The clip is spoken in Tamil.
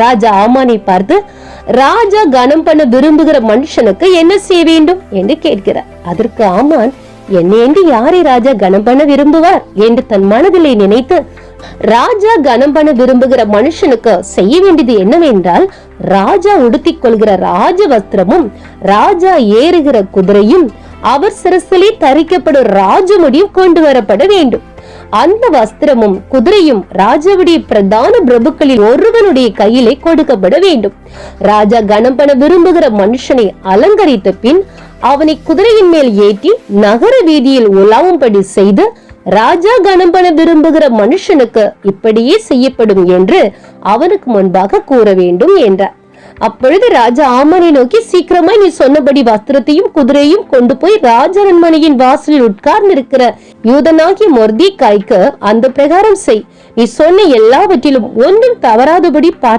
ராஜா ஆமானை பார்த்து, ராஜா கனம் பண்ண விரும்புகிற மனுஷனுக்கு என்ன செய்ய வேண்டும் என்று கேட்கிறார். அதற்கு ஆமான், என்னை யாரை ராஜா கனம் பண்ண விரும்புவார் என்று தன் மனதிலே நினைத்து, ராஜா கனம் பண்ண விரும்புகிற மனுஷனுக்கு செய்ய வேண்டியது என்னவென்றால், ராஜா உடுத்திக் கொள்கிற ராஜ வஸ்திரமும் ராஜா ஏறுகிற குதிரையும் அவர் சிரசிலே தரிக்கப்படும் ராஜமுடியும் கொண்டு வரப்பட வேண்டும். அந்த வஸ்திரமும் குதிரையும் ராஜாவுடைய பிரதான பிரபுக்களில் ஒருவனுடைய கையிலே கொடுக்கப்பட வேண்டும். ராஜா கனம் பண்ண விரும்புகிற மனுஷனை அலங்கரித்த பின் அவனை குதிரையின் மேல் ஏற்றி நகர வீதியில் உலாவும்படி செய்து, ராஜா கனம் பண்ண விரும்புகிற மனுஷனுக்கு இப்படியே செய்யப்படும் என்று அவனுக்கு முன்பாக கூற வேண்டும் என்றார். அப்பொழுது ராஜா ஆமானை நோக்கி, சீக்கிரமாய் நீ சொன்னபடி வஸ்திரத்தையும் குதிரையும் கொண்டு போய் ராஜ அரண்மனையின் வாசலில் உட்கார்ந்து இருக்கிற யூதனாகிய மொர்தெகாய்க்கு அந்த பிரகாரம் செய். நீ சொன்ன எல்லாவற்றிலும் ஒன்றும் தவறாதபடி பார்த்து